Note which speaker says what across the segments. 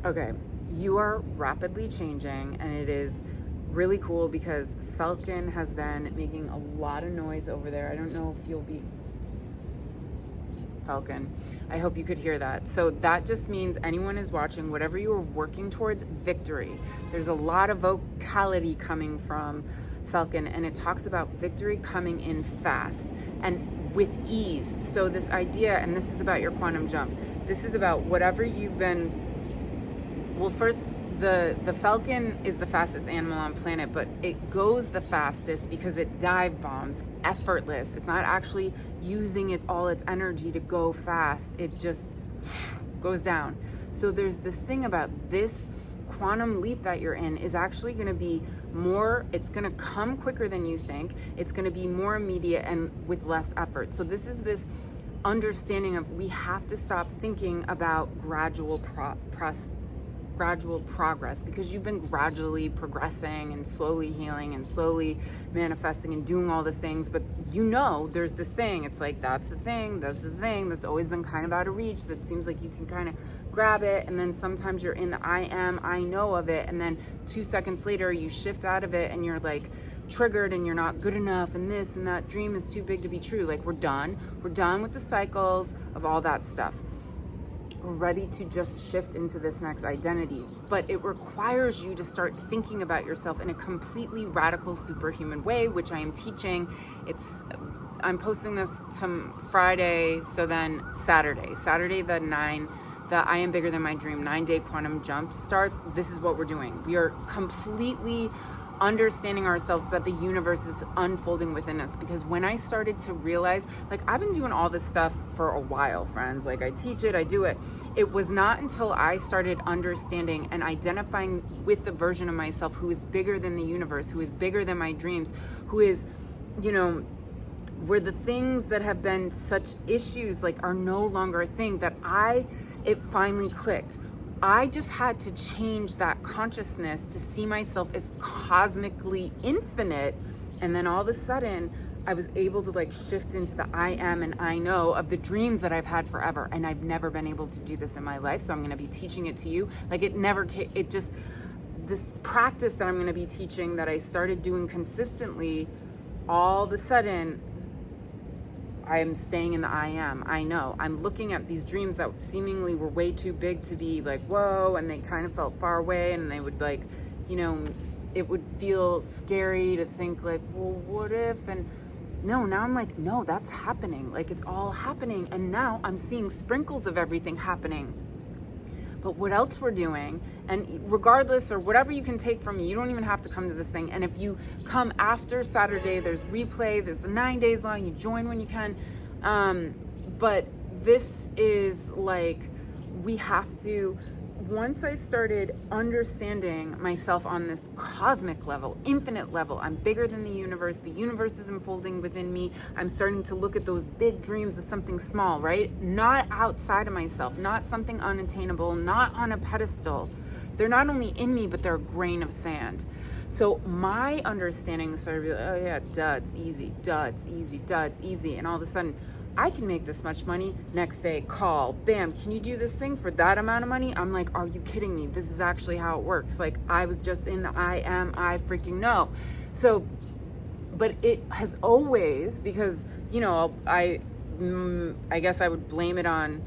Speaker 1: Okay, you are rapidly changing, and it is really cool because Falcon has been making a lot of noise over there. I don't know if you'll be Falcon. I hope you could hear that. So that just means anyone is watching, whatever you are working towards, victory. There's a lot of vocality coming from Falcon, and it talks about victory coming in fast and with ease. So this idea, and this is about your quantum jump, this is about whatever you've been. Well, first, the falcon is the fastest animal on planet, but it goes the fastest because it dive bombs, effortless. It's not actually using all its energy to go fast. It just goes down. So there's this thing about this quantum leap that you're in is actually going to be more, it's going to come quicker than you think. It's going to be more immediate and with less effort. So this is this understanding of we have to stop thinking about gradual progress, because you've been gradually progressing and slowly healing and slowly manifesting and doing all the things, but there's this thing, it's like that's the thing that's always been kind of out of reach, that seems like you can kind of grab it, and then sometimes you're in the I know of it, and then 2 seconds later you shift out of it and you're like triggered and you're not good enough, and this and that dream is too big to be true. Like we're done with the cycles of all that stuff. We're ready to just shift into this next identity, but it requires you to start thinking about yourself in a completely radical superhuman way, which I am teaching. I'm posting this to Friday, so then Saturday the 9, the I Am Bigger Than My Dream 9-day quantum jump starts. This is what we're doing. We are completely understanding ourselves, that the universe is unfolding within us. Because when I started to realize, like, I've been doing all this stuff for a while, friends, like I teach it, I do it. It was not until I started understanding and identifying with the version of myself who is bigger than the universe, who is bigger than my dreams, who is, where the things that have been such issues like are no longer a thing, that it finally clicked. I just had to change that consciousness to see myself as cosmically infinite. And then all of a sudden, I was able to like shift into the I am and I know of the dreams that I've had forever. And I've never been able to do this in my life. So I'm going to be teaching it to you. Like this practice that I'm going to be teaching, that I started doing consistently, all of a sudden, I am staying in the I am. I know. I'm looking at these dreams that seemingly were way too big to be like, whoa, and they kind of felt far away, and they would like, it would feel scary to think like, well, what if? And no, now I'm like, no, that's happening. Like it's all happening. And now I'm seeing sprinkles of everything happening. But what else we're doing, and regardless, or whatever you can take from me, you don't even have to come to this thing. And if you come after Saturday, there's replay, there's the 9 days long, you join when you can. But this is like, we have to, once I started understanding myself on this cosmic level, infinite level, I'm bigger than the universe is unfolding within me. I'm starting to look at those big dreams as something small, right? Not outside of myself, not something unattainable, not on a pedestal. They're not only in me, but they're a grain of sand. So my understanding started to be like, oh yeah, duds, easy. And all of a sudden, I can make this much money. Next day, call, bam, can you do this thing for that amount of money? I'm like, are you kidding me? This is actually how it works. Like I was just in the I freaking know. So, but it has always, because, I guess I would blame it on,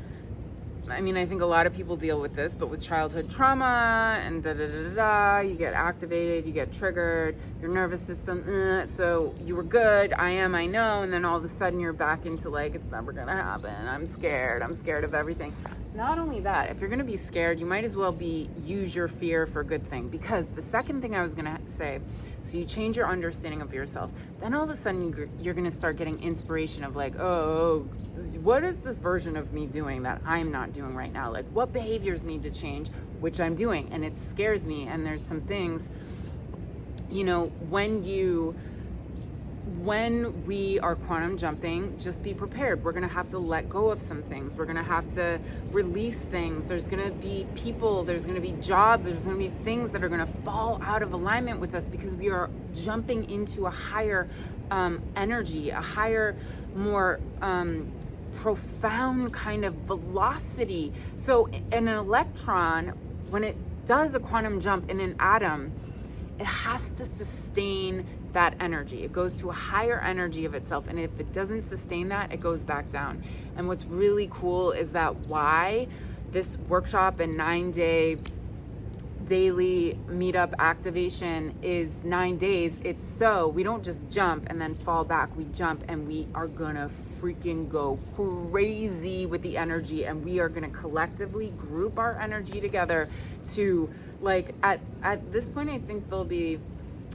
Speaker 1: I think a lot of people deal with this, but with childhood trauma and you get activated, you get triggered, your nervous system, so you were good, I know, and then all of a sudden you're back into like, it's never gonna happen, I'm scared of everything. Not only that, if you're gonna be scared, you might as well use your fear for a good thing, because the second thing I was gonna say, so you change your understanding of yourself, then all of a sudden you're gonna start getting inspiration of like, oh, what is this version of me doing that I'm not doing right now? Like what behaviors need to change, which I'm doing, and it scares me. And there's some things, when we are quantum jumping, just be prepared. We're going to have to let go of some things. We're going to have to release things. There's going to be people, there's going to be jobs, there's going to be things that are going to fall out of alignment with us, because we are jumping into a higher energy, a higher, more profound kind of velocity. So an electron, when it does a quantum jump in an atom, it has to sustain that energy. It goes to a higher energy of itself. And if it doesn't sustain that, it goes back down. And what's really cool is that why this workshop and 9-day daily meetup activation is 9 days. It's so we don't just jump and then fall back. We jump and we are gonna freaking go crazy with the energy, and we are gonna collectively group our energy together to, like, at this point, I think there'll be,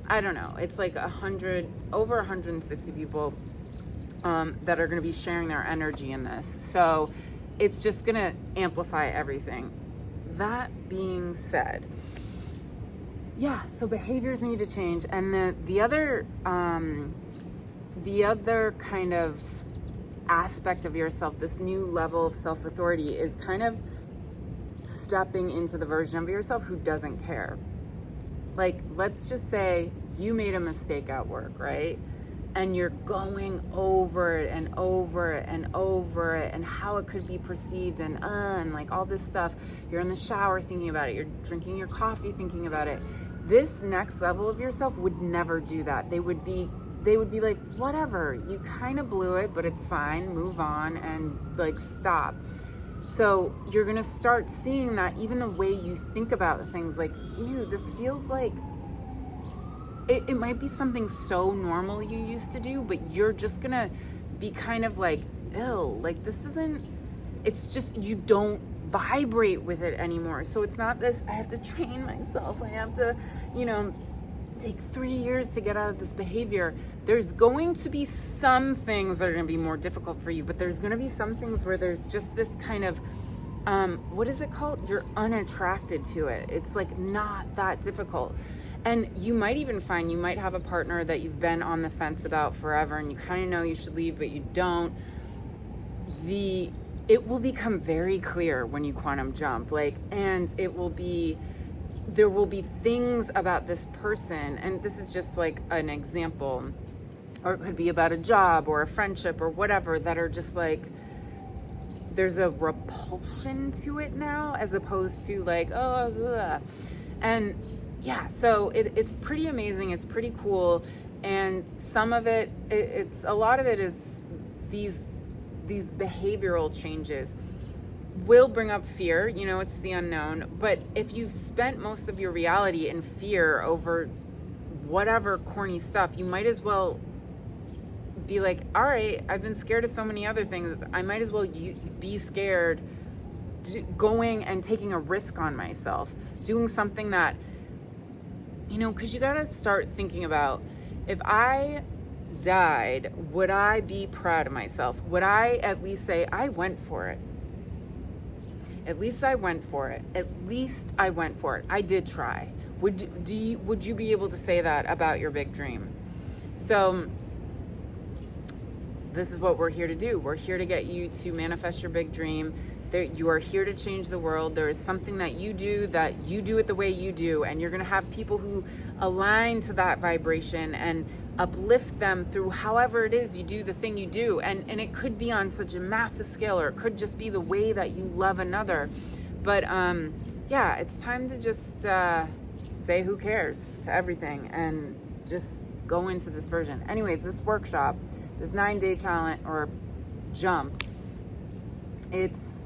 Speaker 1: I don't know, it's like over 160 people that are gonna be sharing their energy in this. So it's just gonna amplify everything. That being said, yeah, so behaviors need to change. And the other kind of aspect of yourself, this new level of self-authority, is kind of stepping into the version of yourself who doesn't care. Like, let's just say you made a mistake at work, right? And you're going over it and over it and over it and how it could be perceived and like all this stuff. You're in the shower thinking about it. You're drinking your coffee thinking about it. This next level of yourself would never do that. They would be like, whatever, you kind of blew it, but it's fine, move on, and like stop. So you're gonna start seeing that even the way you think about things, like, ew, this feels like, it might be something so normal you used to do, but you're just gonna be kind of like, ew, like this isn't, it's just, you don't vibrate with it anymore. So it's not this, I have to train myself, I have to, take 3 years to get out of this behavior. There's going to be some things that are going to be more difficult for you, but there's going to be some things where there's just this kind of, what is it called? You're unattracted to it. It's like not that difficult. And you might even find, you might have a partner that you've been on the fence about forever and you kind of know you should leave, but you don't. It will become very clear when you quantum jump, and there will be things about this person, and this is just like an example, or it could be about a job or a friendship or whatever, that are just like, there's a repulsion to it now as opposed to like, oh, ugh. And yeah, so it's pretty amazing. It's pretty cool. And some of a lot of it is these behavioral changes will bring up fear, it's the unknown. But if you've spent most of your reality in fear over whatever corny stuff, you might as well be like, all right, I've been scared of so many other things. I might as well be scared going and taking a risk on myself, doing something that, because you got to start thinking about, if I died, would I be proud of myself? Would I at least say, I went for it? At least I went for it. At least I went for it. I did try. Would you be able to say that about your big dream? So this is what we're here to do. We're here to get you to manifest your big dream. You are here to change the world. There is something that you do it the way you do, and you're going to have people who align to that vibration and uplift them through however it is you do the thing you do. And it could be on such a massive scale, or it could just be the way that you love another. But yeah, it's time to just say who cares to everything and just go into this version. Anyways, this workshop, this 9-day challenge or jump, it's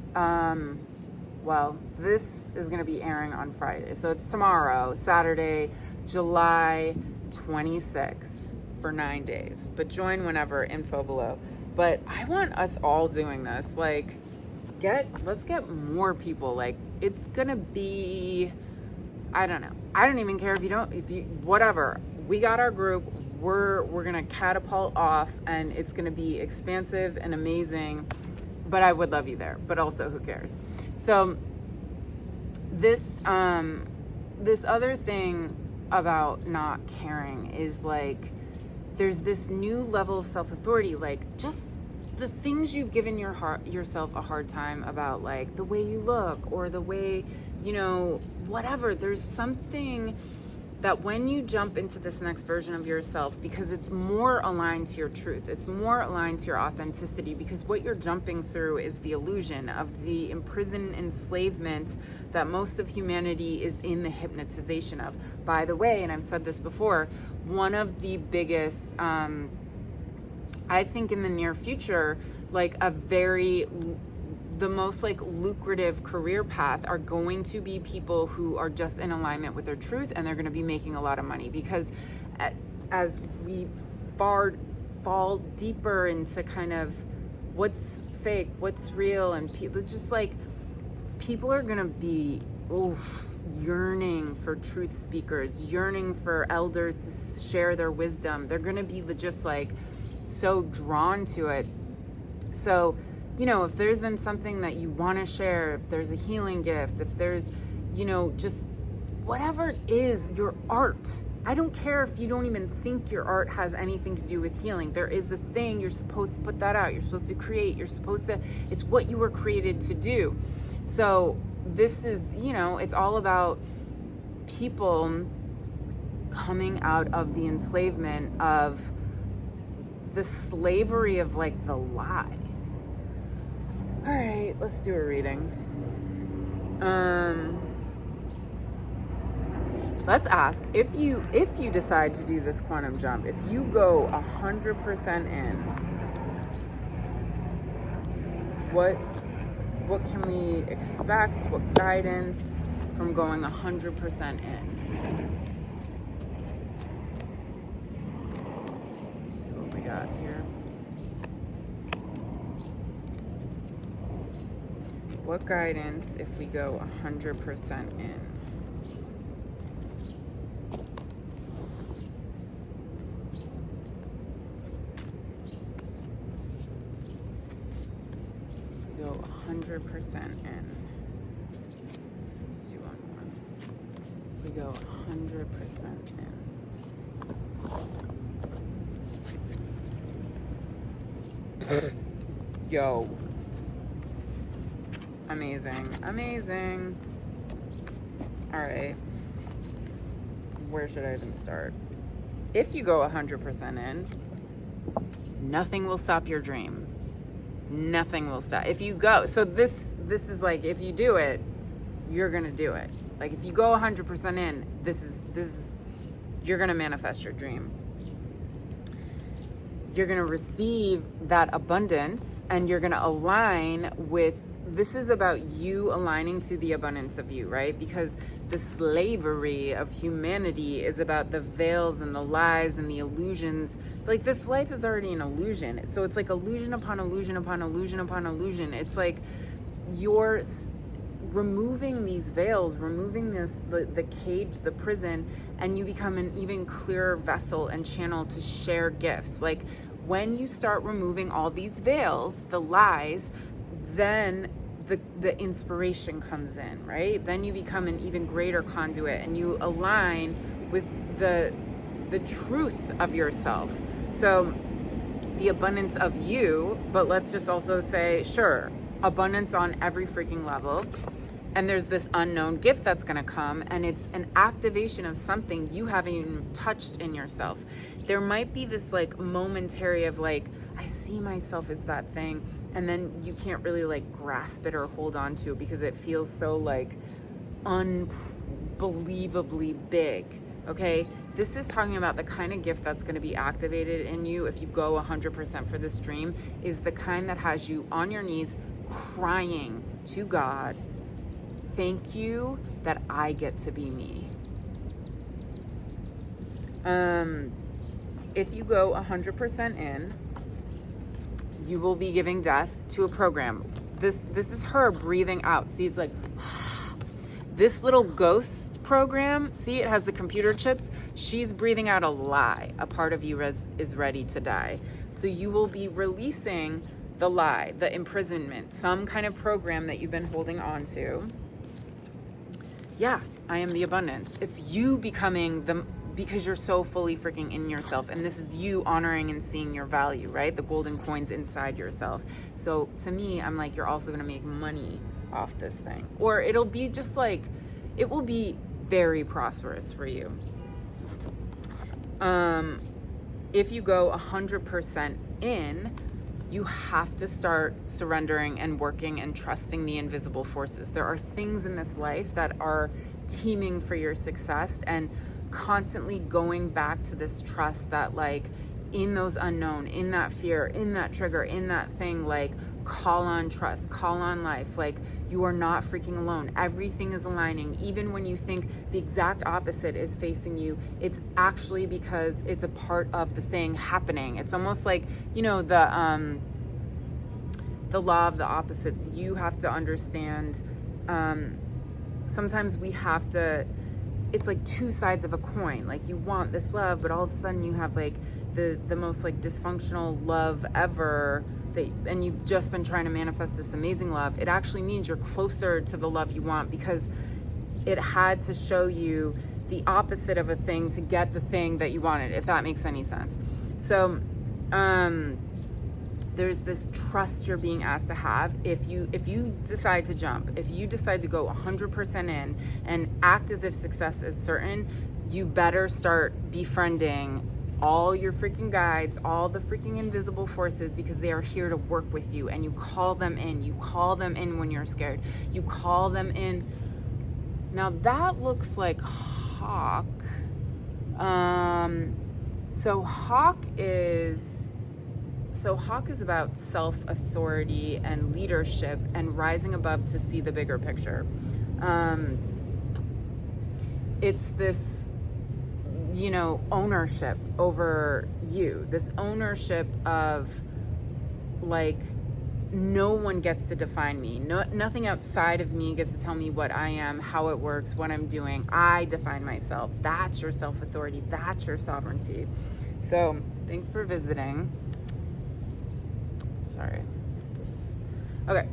Speaker 1: this is going to be airing on Friday. So it's tomorrow, Saturday, July 26th, for 9 days. But join whenever, info below. But I want us all doing this. Let's get more people. It's going to be, I don't know. I don't even care if you whatever. We got our group. We're going to catapult off, and it's going to be expansive and amazing. But I would love you there. But also, who cares? So this other thing about not caring is there's this new level of self-authority, just the things you've given yourself a hard time about, the way you look or the way, whatever. There's something that when you jump into this next version of yourself, because it's more aligned to your truth, it's more aligned to your authenticity, because what you're jumping through is the illusion of the imprisoned enslavement that most of humanity is in the hypnotization of. By the way, and I've said this before, one of the biggest, I think in the near future, like the most like lucrative career path are going to be people who are just in alignment with their truth, and they're going to be making a lot of money, because as we fall deeper into kind of what's fake, what's real, and people are going to be yearning for truth speakers, yearning for elders to share their wisdom. They're going to be just like so drawn to it. So, you know, if there's been something that you want to share, if there's a healing gift, if there's, you know, just whatever it is, your art. I don't care if you don't even think your art has anything to do with healing. There is a thing, you're supposed to put that out. You're supposed to create. It's what you were created to do. So this is, you know, it's all about people coming out of the enslavement of the slavery of like the lie. All right, let's do a reading. Let's ask, if you decide to do this quantum jump, if you go 100% in, what can we expect? What guidance from going 100% in? Let's see what we got here. What guidance if we go 100% in? Go 100% in. Let's do one more. We go 100% in. Yo. Amazing. All right. Where should I even start? If you go 100% in, nothing will stop your dream. Nothing will stop. If you go, so this is like, if you do it, you're gonna do it. Like if you go 100% in, this is you're gonna manifest your dream. You're gonna receive that abundance, and you're gonna align with. This is about you aligning to the abundance of you, right? Because the slavery of humanity is about the veils and the lies and the illusions. Like this life is already an illusion. So it's like illusion upon illusion upon illusion upon illusion. It's like you're removing these veils, removing the cage, the prison, and you become an even clearer vessel and channel to share gifts. Like when you start removing all these veils, the lies, then the inspiration comes in, right? Then you become an even greater conduit, and you align with the truth of yourself. So the abundance of you, but let's just also say, sure, abundance on every freaking level. And there's this unknown gift that's gonna come, and it's an activation of something you haven't even touched in yourself. There might be this like momentary of like, I see myself as that thing, and then you can't really like grasp it or hold on to it because it feels so like unbelievably big. Okay, this is talking about the kind of gift that's going to be activated in you if you go 100% for this dream, is the kind that has you on your knees crying to God, thank you that I get to be me. If you go 100% in, you will be giving death to a program. This is her breathing out. See, it's like this little ghost program. See, it has the computer chips. She's breathing out a lie. A part of you is ready to die. So you will be releasing the lie, the imprisonment, some kind of program that you've been holding on to. Yeah, I am the abundance. It's you becoming because you're so fully freaking in yourself, and this is you honoring and seeing your value, right? The golden coins inside yourself. So to me, I'm like, you're also gonna make money off this thing, or it'll be just like, it will be very prosperous for you. If you go 100% in, you have to start surrendering and working and trusting the invisible forces. There are things in this life that are teeming for your success, and constantly going back to this trust that, like, in those unknown, in that fear, in that trigger, in that thing, like, call on trust, call on life. Like, you are not freaking alone. Everything is aligning. Even when you think the exact opposite is facing you, it's actually because it's a part of the thing happening. It's almost like, you know, the law of the opposites. You have to understand, sometimes we have to, it's like two sides of a coin. Like, you want this love, but all of a sudden you have like the most like dysfunctional love ever, and you've just been trying to manifest this amazing love. It actually means you're closer to the love you want, because it had to show you the opposite of a thing to get the thing that you wanted, if that makes any sense. So there's this trust you're being asked to have. If you decide to jump, if you decide to go 100% in and act as if success is certain, you better start befriending all your freaking guides, all the freaking invisible forces, because they are here to work with you. And you call them in. You call them in when you're scared. You call them in. Now that looks like Hawk. So Hawk is about self-authority and leadership and rising above to see the bigger picture. It's this, you know, ownership over you, this ownership of, like, no one gets to define me. Nothing outside of me gets to tell me what I am, how it works, what I'm doing. I define myself. That's your self-authority. That's your sovereignty. So thanks for visiting. Sorry. Okay.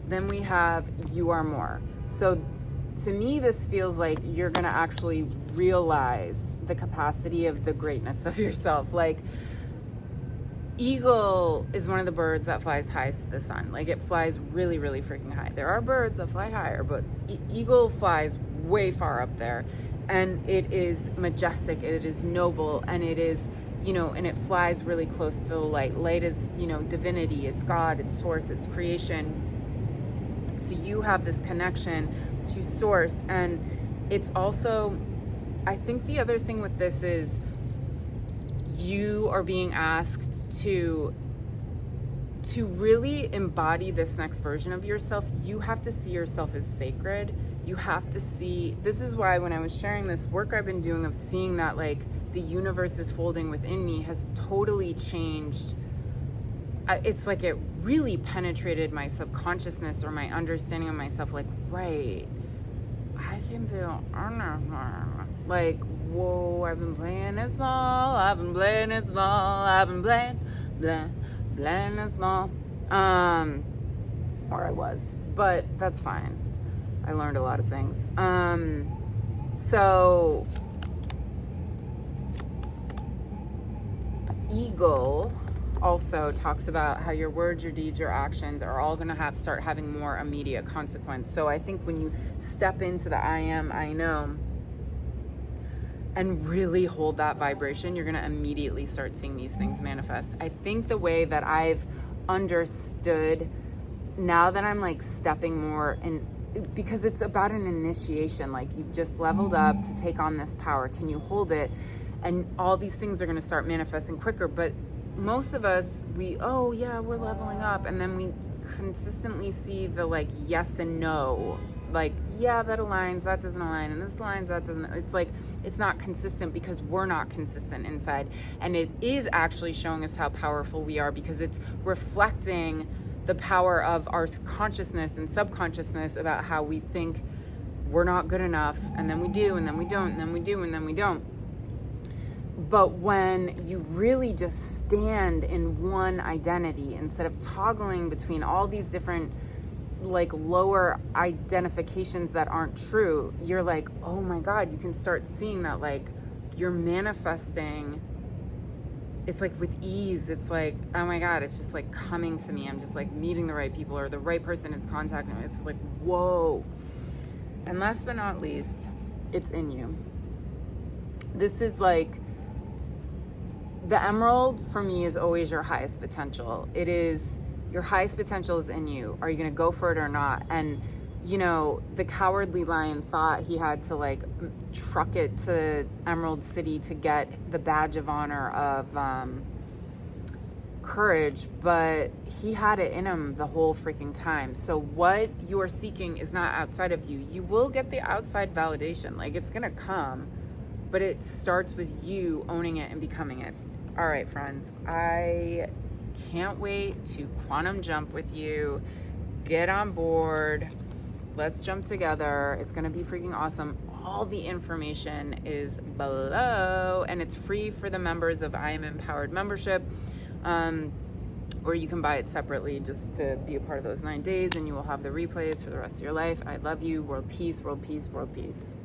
Speaker 1: Then we have You Are More. So to me, this feels like you're going to actually realize the capacity of the greatness of yourself. Like, eagle is one of the birds that flies highest to the sun. Like, it flies really, really freaking high. There are birds that fly higher, but eagle flies way far up there. And it is majestic, it is noble, and it is, you know, and it flies really close to the light. Light is, you know, divinity, it's God, it's source, it's creation. So you have this connection to source. And it's also, I think the other thing with this is you are being asked to really embody this next version of yourself. You have to see yourself as sacred. You have to see, this is why when I was sharing this work I've been doing of seeing that, like, the universe is folding within me, has totally changed. It's like it really penetrated my subconsciousness or my understanding of myself. Like, right, I can do, like, whoa, I've been playing it small, I've been playing it small, I've been playing it small. Or I was, but that's fine. I learned a lot of things. So Eagle also talks about how your words, your deeds, your actions are all going to start having more immediate consequence. So I think when you step into the I am, I know, and really hold that vibration, you're going to immediately start seeing these things manifest. I think the way that I've understood now that I'm like stepping more in, because it's about an initiation, like you've just leveled up to take on this power. Can you hold it? And all these things are going to start manifesting quicker. But most of us, oh yeah, we're leveling up. And then we consistently see the like yes and no, like, yeah, that aligns, that doesn't align, and this aligns, that doesn't. It's like, it's not consistent because we're not consistent inside. And it is actually showing us how powerful we are, because it's reflecting the power of our consciousness and subconsciousness about how we think we're not good enough, and then we do, and then we don't, and then we do, and then we don't. But when you really just stand in one identity, instead of toggling between all these different like lower identifications that aren't true, you're like, oh my God, you can start seeing that like you're manifesting. It's like with ease. It's like, oh my God, it's just like coming to me. I'm just like meeting the right people, or the right person is contacting me. It's like, whoa. And last but not least, it's in you. This is like the emerald for me is always your highest potential. It is, your highest potential is in you. Are you going to go for it or not? And, you know, the cowardly lion thought he had to like truck it to Emerald City to get the badge of honor of courage, but he had it in him the whole freaking time. So what you're seeking is not outside of you. You will get the outside validation, like it's gonna come, but it starts with you owning it and becoming it. All right, friends, I can't wait to quantum jump with you. Get on board. Let's jump together. It's gonna be freaking awesome. All the information is below, and it's free for the members of I Am Empowered membership. Or you can buy it separately just to be a part of those 9 days, and you will have the replays for the rest of your life. I love you. World peace, world peace, world peace.